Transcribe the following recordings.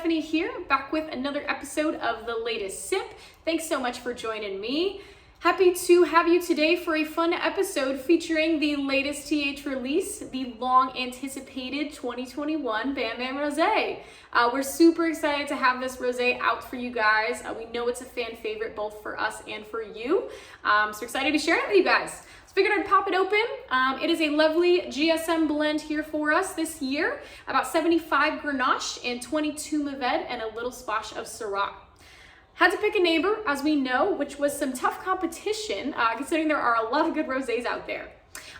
Stephanie here, back with another episode of The Latest Sip. Thanks so much for joining me. Happy to have you today for a fun episode featuring the latest TH release, the long anticipated 2021 Bam Bam Rosé. We're super excited to have this rosé out for you guys. We know it's a fan favorite both for us and for you. So excited to share it with you guys. So figured I'd pop it open. It is a lovely GSM blend here for us this year. About 75 Grenache and 22 Mourvedre and a little splash of Syrah. Had to pick a neighbor, as we know, which was some tough competition, considering there are a lot of good rosés out there.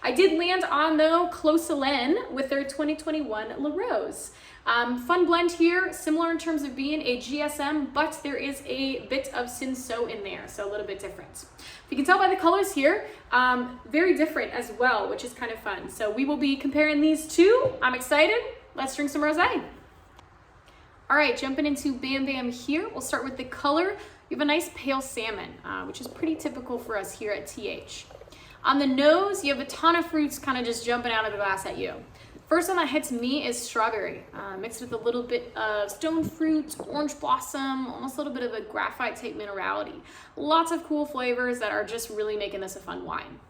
I did land on, though, Clos Solene with their 2021 La Rose. Fun blend here, similar in terms of being a GSM, but there is a bit of Cinsault in there, so a little bit different. You can tell by the colors here, very different as well, which is kind of fun. So we will be comparing these two. I'm excited. Let's drink some rosé. All right, jumping into Bam Bam here. We'll start with the color. We have a nice pale salmon, which is pretty typical for us here at TH. On the nose, you have a ton of fruits kind of just jumping out of the glass at you. First one that hits me is strawberry, mixed with a little bit of stone fruit, orange blossom, almost a little bit of a graphite type minerality. Lots of cool flavors that are just really making this a fun wine.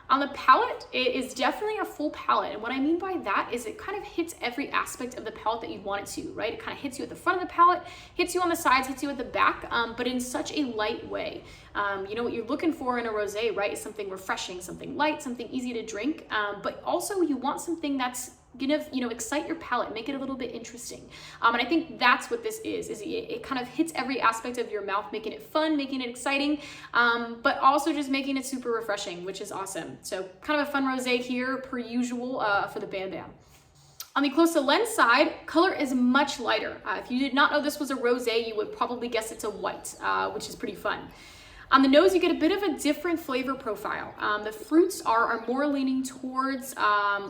On the palate, it is definitely a full palate. And what I mean by that is it kind of hits every aspect of the palate that you want it to, right? It kind of hits you at the front of the palate, hits you on the sides, hits you at the back, but in such a light way. You know, what you're looking for in a rosé, right, is something refreshing, something light, something easy to drink, but also you want something that's gonna, excite your palate, make it a little bit interesting. And I think that's what this is it kind of hits every aspect of your mouth, making it fun, making it exciting, but also just making it super refreshing, which is awesome. So kind of a fun rosé here, per usual, for the Bam Bam. On the Clos Solene side, color is much lighter. If you did not know this was a rosé, you would probably guess it's a white, which is pretty fun. On the nose, you get a bit of a different flavor profile. The fruits are more leaning towards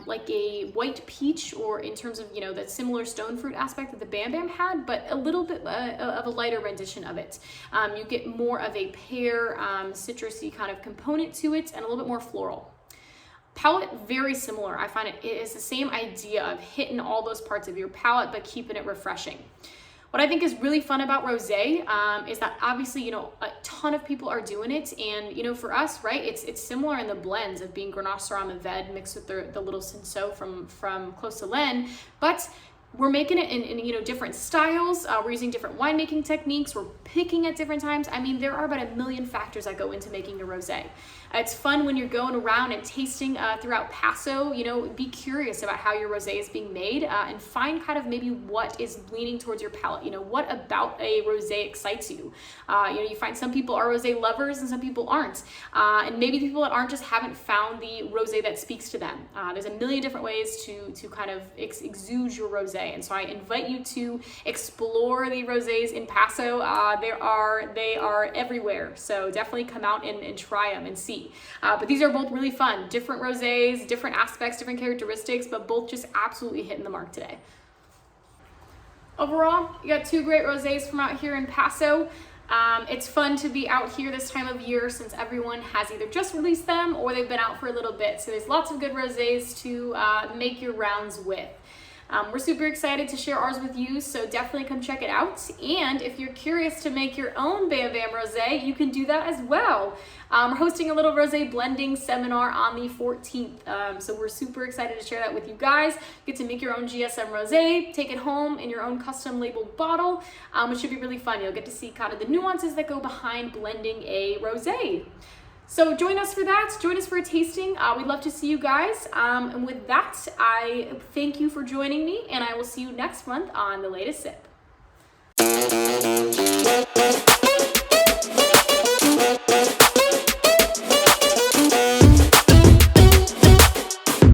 like a white peach, or in terms of, that similar stone fruit aspect that the Bam Bam had, but a little bit of a lighter rendition of it. You get more of a pear, citrusy kind of component to it, and a little bit more floral. Palate, very similar. I find it is the same idea of hitting all those parts of your palate, but keeping it refreshing. What I think is really fun about rosé is that obviously, a ton of people are doing it, and for us, right, it's similar in the blends of being Grenache, Syrah, Mourvedre mixed with the little Cinsault from Clos Solene, but we're making it in different styles. We're using different winemaking techniques. We're picking at different times. I mean, there are about a million factors that go into making a rosé. It's fun when you're going around and tasting throughout Paso. Be curious about how your rosé is being made, and find kind of maybe what is leaning towards your palate. What about a rosé excites you? You find some people are rosé lovers and some people aren't, and maybe people that aren't just haven't found the rosé that speaks to them. There's a million different ways to kind of exude your rosé. And so I invite you to explore the rosés in Paso. They are everywhere. So definitely come out and try them and see. But these are both really fun. Different rosés, different aspects, different characteristics, but both just absolutely hitting the mark today. Overall, you got two great rosés from out here in Paso. It's fun to be out here this time of year since everyone has either just released them or they've been out for a little bit. So there's lots of good rosés to make your rounds with. We're super excited to share ours with you, so definitely come check it out. And if you're curious to make your own Bam Bam Rosé, you can do that as well. We're hosting a little rosé blending seminar on the 14th, so we're super excited to share that with you guys. You get to make your own GSM rosé, take it home in your own custom labeled bottle, which should be really fun. You'll get to see kind of the nuances that go behind blending a rosé. So join us for that. Join us for a tasting. We'd love to see you guys. And with that, I thank you for joining me, and I will see you next month on The Latest Sip.